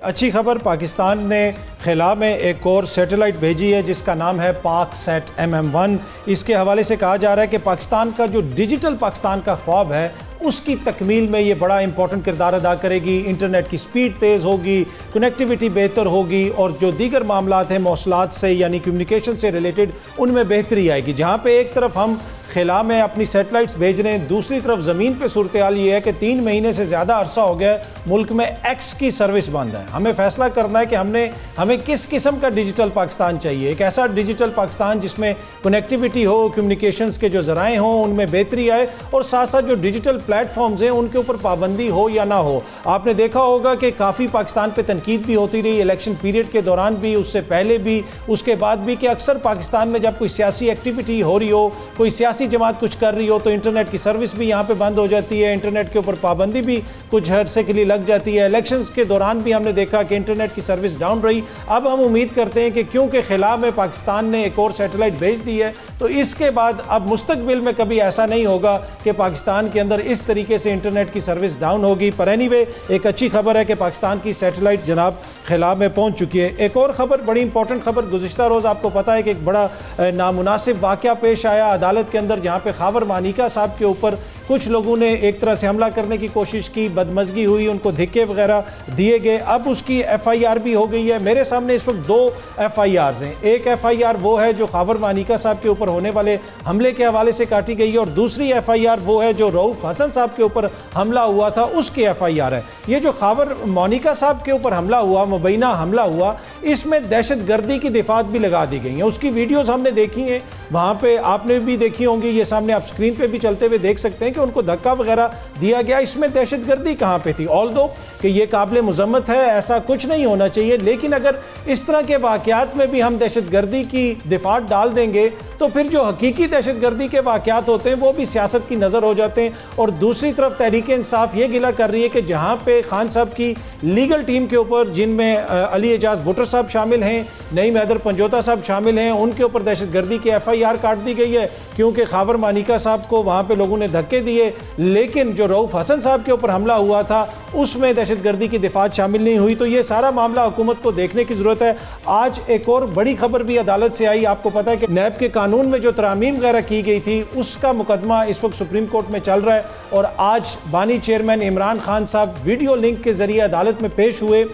अच्छी खबर, पाकिस्तान ने खिला में एक और सैटेलाइट भेजी है जिसका नाम है पाकसैट MM1। इसके हवाले से कहा जा रहा है कि पाकिस्तान का जो डिजिटल पाकिस्तान का ख्वाब है उसकी तकमील में ये बड़ा इंपॉर्टेंट किरदार अदा करेगी। इंटरनेट की स्पीड तेज़ होगी, कनेक्टिविटी बेहतर होगी और जो दीगर मामलात हैं मौसलात से यानी कम्युनिकेशन से रिलेटेड उनमें बेहतरी आएगी। जहाँ पे एक तरफ हम खिला में अपनी सैटेलाइट्स भेज रहे हैं, दूसरी तरफ ज़मीन पे सूरत हाल ये है कि 3 महीने से ज़्यादा अरसा हो गया मुल्क में एक्स की सर्विस बंद है। हमें फैसला करना है कि हमें किस किस्म का डिजिटल पाकिस्तान चाहिए। एक ऐसा डिजिटल पाकिस्तान जिसमें कनेक्टिविटी हो, कम्युनिकेशंस के जो ज़राए हों उनमें बेहतरी आए और साथ साथ जो डिजिटल प्लेटफॉर्म्स हैं उनके ऊपर पाबंदी हो या ना हो। आपने देखा होगा कि काफ़ी पाकिस्तान पे तनकीद भी होती रही इलेक्शन पीरियड के दौरान भी, उससे पहले भी, उसके बाद भी, कि अक्सर पाकिस्तान में जब कोई सियासी एक्टिविटी हो रही हो, कोई सियासी जमात कुछ कर रही हो तो इंटरनेट की सर्विस भी यहाँ पे बंद हो जाती है, इंटरनेट के ऊपर पाबंदी भी कुछ अरसे के लिए लग जाती है। इलेक्शंस के दौरान भी हमने देखा कि इंटरनेट की सर्विस डाउन रही। अब हम उम्मीद करते हैं कि क्योंकि खिला में पाकिस्तान ने एक और सैटेलाइट भेज दी है तो इसके बाद अब मुस्तकबिल में कभी ऐसा नहीं होगा कि पाकिस्तान के अंदर इस तरीके से इंटरनेट की सर्विस डाउन होगी। पर एनीवे, एक अच्छी खबर है कि पाकिस्तान की सैटेलाइट जनाब खिला में पहुंच चुकी है। एक और खबर, बड़ी इंपॉर्टेंट खबर, गुज़िश्ता रोज़ आपको पता है कि एक बड़ा नामुनासिब वाक़या पेश आया अदालत के अंदर, जहाँ पे खावर मानिका साहब के ऊपर कुछ लोगों ने एक तरह से हमला करने की कोशिश की, बदमज़गी हुई, उनको धिक्के वगैरह दिए गए। अब उसकी FIR भी हो गई है। मेरे सामने इस वक्त 2 FIRs हैं। एक FIR वो है जो खावर मानिका साहब के ऊपर होने वाले हमले के हवाले से काटी गई है और दूसरी FIR वो है जो रऊफ हसन साहब के ऊपर हमला हुआ था उसकी FIR है। ये जो खावर मानिका साहब के ऊपर हमला हुआ, मुबैना हमला हुआ, इसमें दहशत गर्दी की दिफात भी लगा दी गई हैं। उसकी वीडियोज़ हमने देखी हैं, वहाँ पर आपने भी देखी होंगी, ये सामने आप स्क्रीन पर भी चलते हुए देख सकते हैं कि उनको धक्का वगैरह दिया गया। इसमें दहशतगर्दी कहाँ पे थी? ऑल्दो कि ये काबिल मुज़म्मत है, ऐसा कुछ नहीं होना चाहिए, लेकिन अगर इस तरह के वाक़यात में भी हम दहशतगर्दी की दिफात डाल देंगे तो फिर जो हकीकी दहशतगर्दी के वाक़यात होते हैं वो भी सियासत की नज़र हो जाते हैं। और दूसरी तरफ तहरीक इंसाफ ये गिला कर रही है कि जहाँ पे खान साहब की लीगल टीम के ऊपर, जिनमें अली एजाज भुट्टर साहब शामिल हैं, नईम हैदर पंजोता साहब शामिल हैं, उनके ऊपर दहशतगर्दी की FIR काट दी गई है क्योंकि खावर मानिका साहब को वहाँ पर लोगों ने धक्के दिए। लेकिन जो रऊफ हसन साहब के ऊपर हमला हुआ था उसमें दहशतगर्दी की दिफात शामिल नहीं हुई। तो ये सारा मामला हुकूमत को देखने की ज़रूरत है। आज एक और बड़ी खबर भी अदालत से आई। आपको पता है कि नैब के कानून में जो तरामीम वगैरह की गई थी उसका मुकदमा इस वक्त सुप्रीम कोर्ट में चल रहा है और आज बानी चेयरमैन इमरान खान साहब वीडियो लिंक के जरिए अदालत में पेश हुए।